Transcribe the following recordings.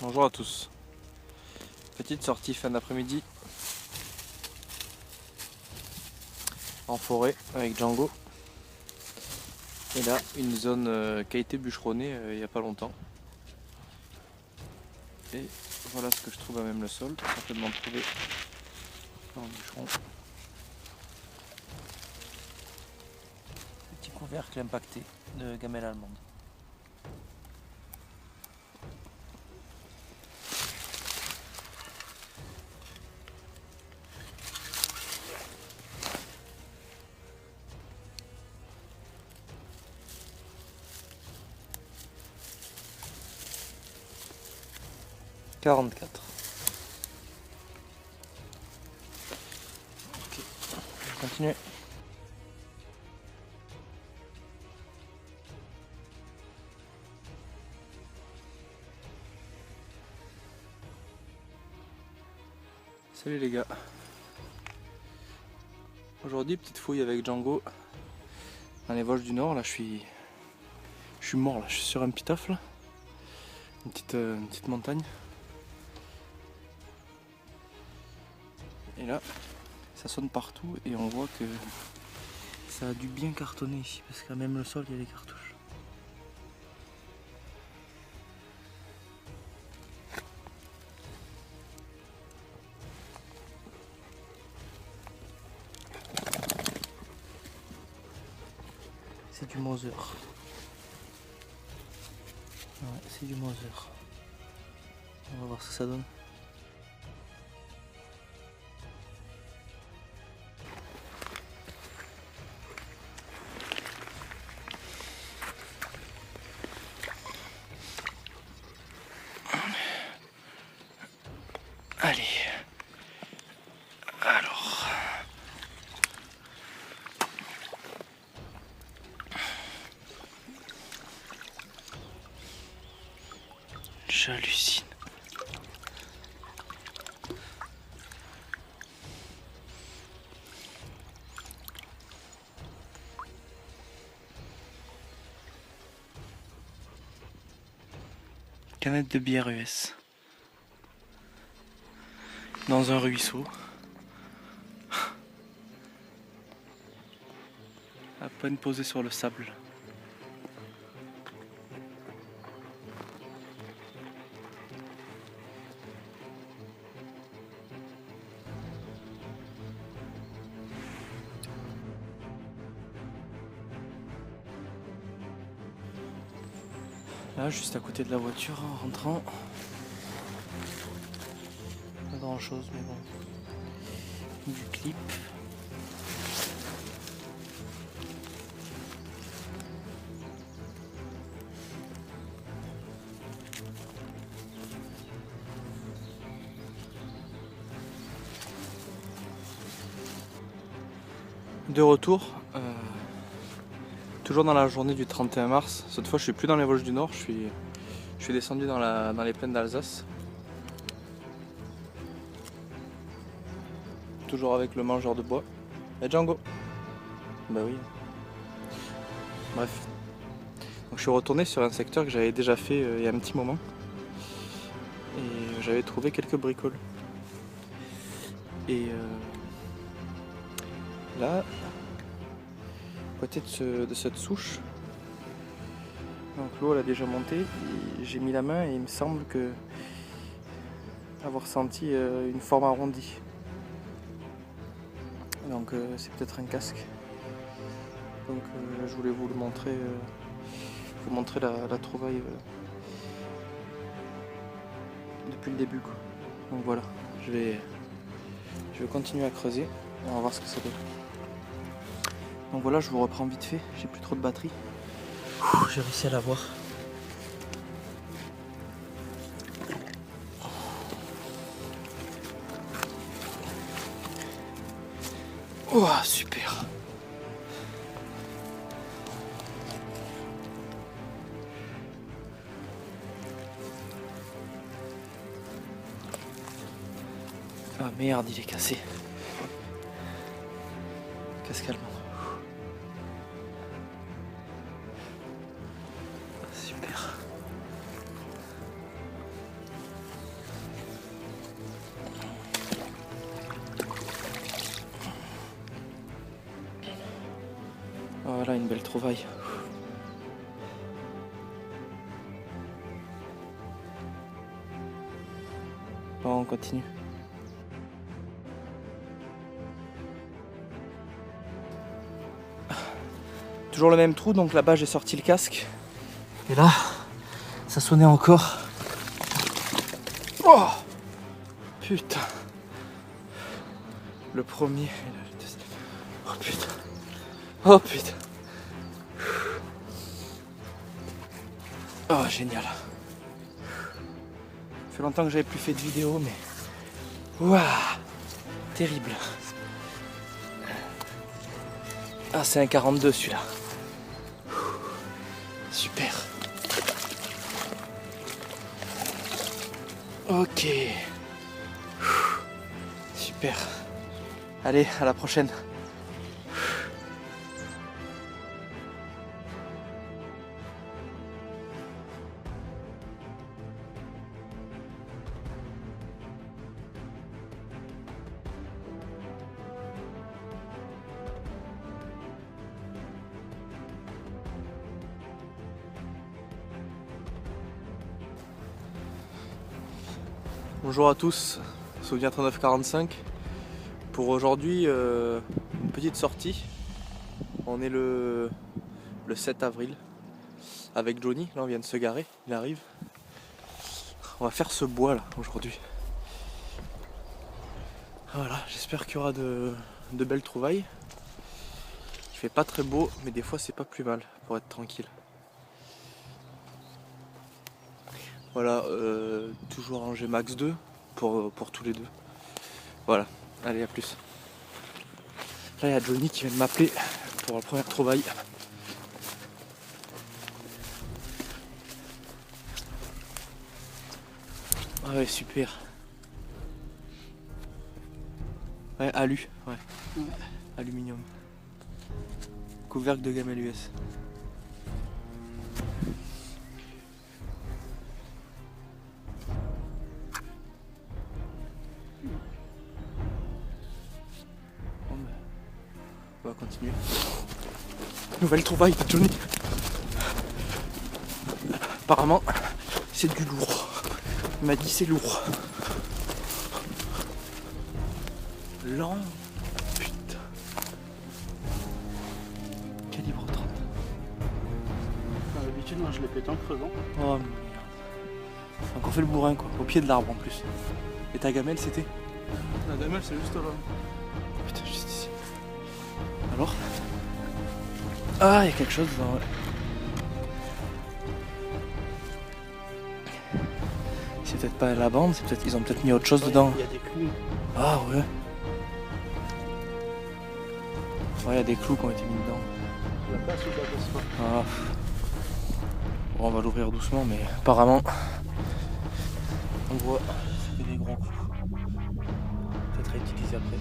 Bonjour à tous. Petite sortie fin d'après-midi en forêt avec Django. Et là, une zone qui a été bûcheronnée il n'y a pas longtemps. Et voilà ce que je trouve à même le sol, certainement trouvé dans le bûcheron. Petit couvercle impacté de gamelle allemande. « 44. Ok, on va continuer. Salut les gars. Aujourd'hui, petite fouille avec Django dans les Vosges du Nord. Là, je suis mort. Là, je suis sur un pitaf là, une petite montagne. Et là, ça sonne partout et on voit que ça a dû bien cartonner ici parce qu'à même le sol, il y a des cartouches. C'est du Moser. Ouais, c'est du Moser. On va voir ce que ça donne. Allez. Alors. J'hallucine. Canette de bière US. Dans un ruisseau. À peine posé sur le sable. Là, juste à côté de la voiture en rentrant. Pas grand chose, mais bon. Du clip. De retour, toujours dans la journée du 31 mars. Cette fois, je suis plus dans les Vosges du Nord, je suis descendu dans les plaines d'Alsace. Toujours avec le mangeur de bois. Et Django. Bah oui. Bref. Donc je suis retourné sur un secteur que j'avais déjà fait il y a un petit moment. Et j'avais trouvé quelques bricoles. Et là, à côté de cette souche, donc l'eau elle a déjà monté, j'ai mis la main et il me semble que avoir senti une forme arrondie. Donc c'est peut-être un casque. Donc je voulais vous le montrer, vous montrer la trouvaille depuis le début, quoi. Donc voilà, je vais continuer à creuser et on va voir ce que ça donne. Donc voilà, je vous reprends vite fait, j'ai plus trop de batterie. J'ai réussi à l'avoir. Oh super. Ah merde, il est cassé. Casque allemand. Super. Ah, une belle trouvaille. Bon, on continue. Toujours le même trou, donc là-bas j'ai sorti le casque. Et là, ça sonnait encore. Oh putain. Le premier et le deuxième. Oh putain. Oh putain. Oh génial. Ça fait longtemps que j'avais plus fait de vidéo, mais waouh, terrible. Ah, c'est un 42 celui-là. Super. Ok. Super. Allez, à la prochaine. Bonjour à tous, Souvenir 3945. Pour aujourd'hui, une petite sortie. On est le 7 avril avec Johnny. Là, on vient de se garer, il arrive. On va faire ce bois là aujourd'hui. Voilà, j'espère qu'il y aura de belles trouvailles. Il fait pas très beau, mais des fois c'est pas plus mal pour être tranquille. Voilà, toujours rangé max 2 pour tous les deux. Voilà, allez, à plus. Là, il y a Johnny qui vient de m'appeler pour la première trouvaille. Ah ouais, super. Ouais, alu, ouais. Aluminium. Couvercle de gamelle US. On va continuer. Nouvelle trouvaille de Johnny. Apparemment, c'est du lourd. Il m'a dit c'est lourd. Lent. Putain. Calibre 30. D'habitude, moi je l'ai pété en creusant. Oh merde. Encore fait le bourrin quoi. Au pied de l'arbre en plus. Et ta gamelle c'était? La gamelle c'est juste là. Putain, juste ici. Alors? Ah, il y a quelque chose dedans, ouais. C'est peut-être pas la bande, c'est peut-être ils ont peut-être mis autre chose dedans. Il y a des clous. Ah ouais. Ouais, il y a des clous qui ont été mis dedans. La passe ou la passe pas. Ah. Bon, on va l'ouvrir doucement, mais apparemment, on voit, ça fait des gros coups. Peut-être réutiliser après.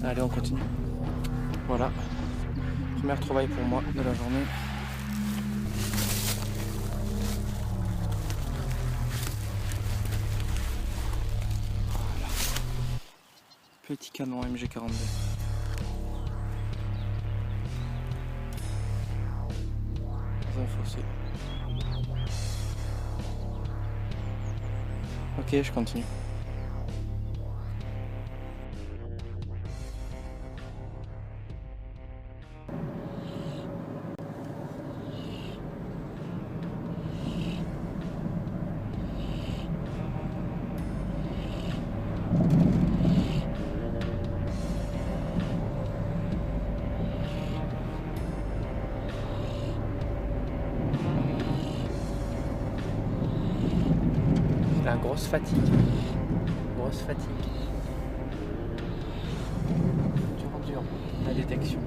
Allez, on continue. Voilà. Première trouvaille pour moi de la journée. Voilà. Petit canon MG42. Dans un fossé. Ok, je continue. La grosse fatigue. Grosse fatigue. Dur, dur. La détection.